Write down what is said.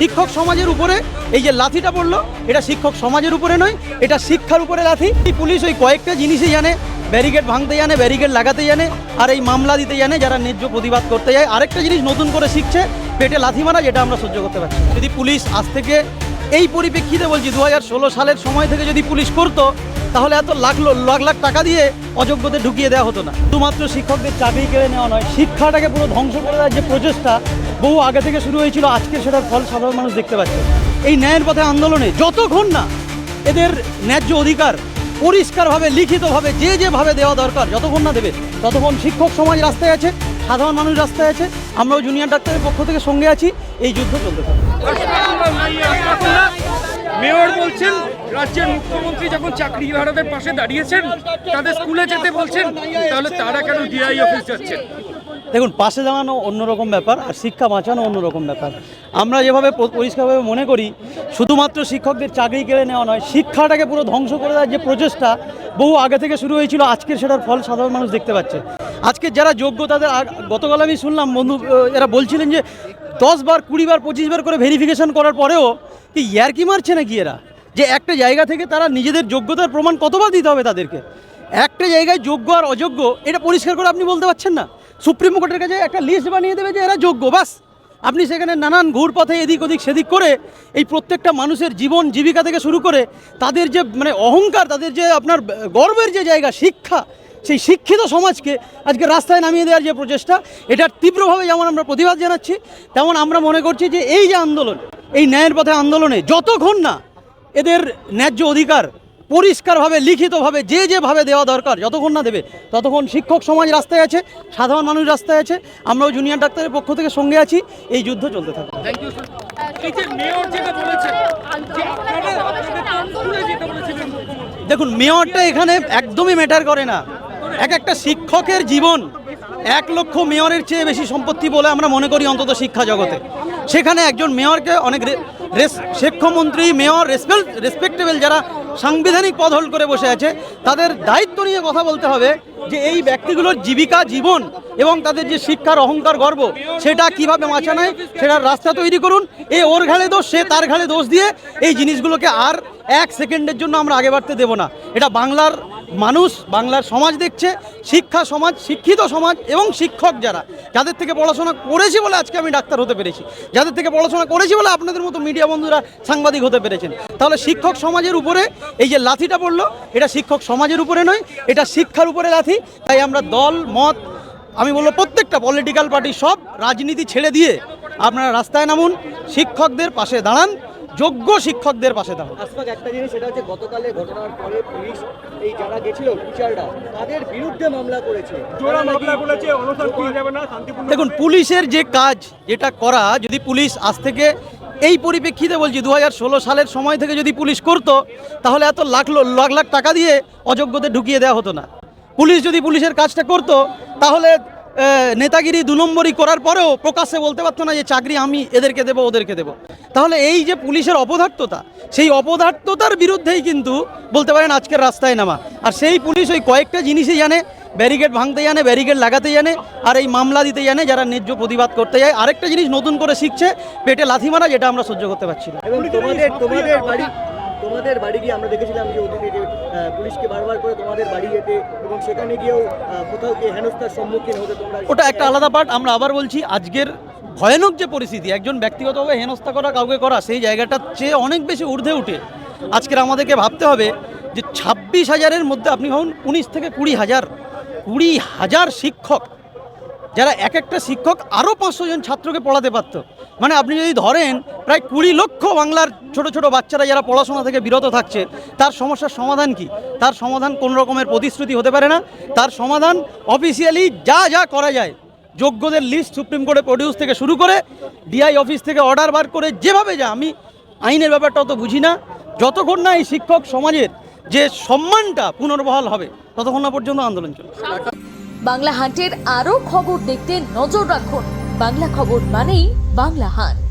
শিক্ষক সমাজের উপরে এই যে লাথিটা পড়লো, এটা শিক্ষক সমাজের উপরে নয়, এটা শিক্ষার উপরে লাথি। পুলিশ ওই কয়েকটা জিনিসই জানে, ব্যারিকেড ভাঙতে জানে, ব্যারিকেড লাগাতে জানে, আর এই মামলা দিতে জানে যারা ন্যায্য প্রতিবাদ করতে যায়। আরেকটা জিনিস নতুন করে শিখছে, পেটে লাথি মারা, যেটা আমরা সহ্য করতে পারছি। যদি পুলিশ আজ থেকে এই পরিপ্রেক্ষিতে বলছি 2016 সালের সময় থেকে যদি পুলিশ করতো, তাহলে এত লাখ লাখ টাকা দিয়ে অযোগ্যদের ঢুকিয়ে দেওয়া হতো না। শুধুমাত্র শিক্ষকদের চাকরি কেড়ে নেওয়া নয়, শিক্ষাটাকে পুরো ধ্বংস করে দেওয়ার যে প্রচেষ্টা বহু আগে থেকে শুরু হয়েছিল, আজকে সেটার ফল সাধারণ মানুষ দেখতে পাচ্ছে। এই ন্যায়ের পথে আন্দোলনে যতক্ষণ না এদের ন্যায্য অধিকার পরিষ্কারভাবে লিখিতভাবে যেভাবে দেওয়া দরকার, যতক্ষণ না দেবে ততক্ষণ শিক্ষক সমাজ রাস্তায় আছে, সাধারণ মানুষ রাস্তায় আছে, আমরাও জুনিয়র ডাক্তারের পক্ষ থেকে সঙ্গে আছি। এই যুদ্ধ চলতে থাকবে। মেয়র বলছেন রাজ্যের মুখ্যমন্ত্রী যখন চাকরিহারাদের পাশে দাঁড়িয়েছেন, তাদের স্কুলে যেতে বলছেন, তাহলে তারা কেন ডিআই অফিস যাচ্ছেন? দেখুন, পাশে দাঁড়ানো অন্যরকম ব্যাপার, আর শিক্ষা বাঁচানো অন্যরকম ব্যাপার। আমরা যেভাবে পরিষ্কারভাবে মনে করি, শুধুমাত্র শিক্ষকদের চাকরি কেড়ে নেওয়া নয়, শিক্ষাটাকে পুরো ধ্বংস করে দেওয়ার যে প্রচেষ্টা বহু আগে থেকে শুরু হয়েছিল, আজকের সেটার ফল সাধারণ মানুষ দেখতে পাচ্ছে। আজকে যারা যোগ্য তাদের, গতকাল আমি শুনলাম বন্ধু এরা বলছিলেন যে 10 বার 20 বার 25 বার করে ভেরিফিকেশন করার পরেও কি ইয়ারকি মারছে নাকি এরা, যে একটা জায়গা থেকে তারা নিজেদের যোগ্যতার প্রমাণ কতবার দিতে হবে তাদেরকে। একটা জায়গায় যোগ্য আর অযোগ্য এটা পরিষ্কার করে আপনি বলতে পারছেন না। সুপ্রিম কোর্টের কাছে একটা লিস্ট বানিয়ে দেবে যে এরা যোগ্য, বাস। আপনি সেখানে নানান ঘুরপথে এদিক ওদিক সেদিক করে এই প্রত্যেকটা মানুষের জীবন জীবিকা থেকে শুরু করে তাদের যে অহংকার, তাদের যে আপনার গর্বের যে জায়গা শিক্ষা, সেই শিক্ষিত সমাজকে আজকে রাস্তায় নামিয়ে দেওয়ার যে প্রচেষ্টা, এটার তীব্রভাবে যেমন আমরা প্রতিবাদ জানাচ্ছি, তেমন আমরা মনে করছি যে এই যে আন্দোলন, এই ন্যায়ের পথে আন্দোলনে যতক্ষণ না এদের ন্যায্য অধিকার পরিষ্কারভাবে লিখিতভাবে যেভাবে দেওয়া দরকার, যতক্ষণ না দেবে ততক্ষণ শিক্ষক সমাজ রাস্তায় আছে, সাধারণ মানুষ রাস্তায় আছে, আমরাও জুনিয়র ডাক্তারের পক্ষ থেকে সঙ্গে আছি। এই যুদ্ধ চলতে থাকবে। দেখুন, মেয়রটা এখানে একদমই ম্যাটার করে না। একটা শিক্ষকের জীবন 1 লক্ষ মেয়রের চেয়ে বেশি সম্পত্তি বলে আমরা মনে করি, অন্তত শিক্ষা জগতে। সেখানে একজন মেয়রকে অনেক শিক্ষামন্ত্রী, মেয়র, রেসপেক্টেবল যারা সাংবিধানিক পদ হোল্ড করে বসে আছে, তাদের দায়িত্ব নিয়ে কথা বলতে হবে যে এই ব্যক্তিগুলোর জীবিকা, জীবন এবং তাদের যে শিক্ষার অহংকার, গর্ব, সেটা কিভাবে বাঁচানোয় সেটার রাস্তা তৈরি করুন। এই ওর ঘাড়ে দোষ, সে তার ঘাড়ে দোষ দিয়ে এই জিনিসগুলোকে আর 1 সেকেন্ডের জন্য আমরা আগে বাড়তে দেব না। এটা বাংলার মানুষ, বাংলার সমাজ দেখছে, শিক্ষা সমাজ, শিক্ষিত সমাজ এবং শিক্ষক যাদের থেকে পড়াশোনা করেছি বলে আজকে আমি ডাক্তার হতে পেরেছি, যাদের থেকে পড়াশোনা করেছি বলে আপনাদের মতো মিডিয়া বন্ধুরা সাংবাদিক হতে পেরেছেন। তাহলে শিক্ষক সমাজের উপরে এই যে লাথিটা পড়লো, এটা শিক্ষক সমাজের উপরে নয়, এটা শিক্ষার উপরে লাথি। তাই আমরা দল মত, আমি বলবো প্রত্যেকটা পলিটিক্যাল পার্টি সব রাজনীতি ছেড়ে দিয়ে আপনারা রাস্তায় নামুন, শিক্ষকদের পাশে দাঁড়ান, যোগ্য শিক্ষকদের পাশে দাঁড়ান। একটা জিনিস সেটা হচ্ছে, গতকালের ঘটনার পরে পুলিশ এই যারা গেছিল টিচাররা, তাদের বিরুদ্ধে মামলা করেছে। দেখুন, পুলিশের যে কাজ যেটা করা, যদি পুলিশ আজ থেকে এই পরিপ্রেক্ষিতে বলছি 2016 সালের সময় থেকে যদি পুলিশ করতো, তাহলে এত লাখ লাখ টাকা দিয়ে অযোগ্যদের ঢুকিয়ে দেওয়া হতো না। পুলিশ যদি পুলিশের কাজটা করতো, তাহলে নেতাগিরি 2 নম্বরই করার পরেও প্রকাশ্যে বলতে পারতো না যে চাকরি আমি এদেরকে দেবো, ওদেরকে দেবো। তাহলে এই যে পুলিশের অপদার্থতা, সেই অপদার্থতার বিরুদ্ধেই কিন্তু বলতে পারেন আজকের রাস্তায় নামা। আর সেই পুলিশ ওই কয়েকটা জিনিসই জানে, ব্যারিকেড ভাঙতে জানে, ব্যারিকেড লাগাতে জানে, আর এই মামলা দিতে জানে যারা ন্যায্য প্রতিবাদ করতে যায়। আরেকটা জিনিস নতুন করে শিখছে, পেটে লাথি মারা, যেটা আমরা সহ্য করতে পারছি না। এবং তোমাদের বাড়ি গিয়ে আমরা দেখেছিলাম যে ওদিকে যে পুলিশকে বারবার করে তোমাদের বাড়ি যেতে এবং সেখানে গিয়েও কোথাও গিয়ে হেনস্থার সম্মুখীন হতে, তোমরা ওটা একটা আলাদা পার্ট। আমরা আবার বলছি, আজকের ভয়ানক যে পরিস্থিতি, একজন ব্যক্তিগতভাবে হেনস্থা করা, কাউকে করা, সেই জায়গাটার চেয়ে অনেক বেশি ঊর্ধ্বে উঠে আজকের আমাদেরকে ভাবতে হবে যে 26,000-এর মধ্যে আপনি ভাবুন 19 থেকে 20,000 শিক্ষক, যারা একটা শিক্ষক আরও 500 জন ছাত্রকে পড়াতে পারত। আপনি যদি ধরেন প্রায় 20 লক্ষ বাংলার ছোট ছোট বাচ্চারা যারা পড়াশোনা থেকে বিরত থাকছে, তার সমস্যার সমাধান কি? তার সমাধান কোনো রকমের প্রতিশ্রুতি হতে পারে না। তার সমাধান অফিসিয়ালি যা করা যায়, যোগ্যদের লিস্ট সুপ্রিম কোর্টে প্রডিউস থেকে শুরু করে ডিআই অফিস থেকে অর্ডার বার করে যেভাবে আমি আইনের ব্যাপারটাও তো বুঝি না, যতক্ষণ না এই শিক্ষক সমাজের যে সম্মানটা পুনর্বহাল হবে, ততক্ষণ না পর্যন্ত আন্দোলন চলবে। বাংলা হান্টের আরও খবর দেখতে নজর রাখুন। বাংলা খবর মানেই বাংলা হান্ট।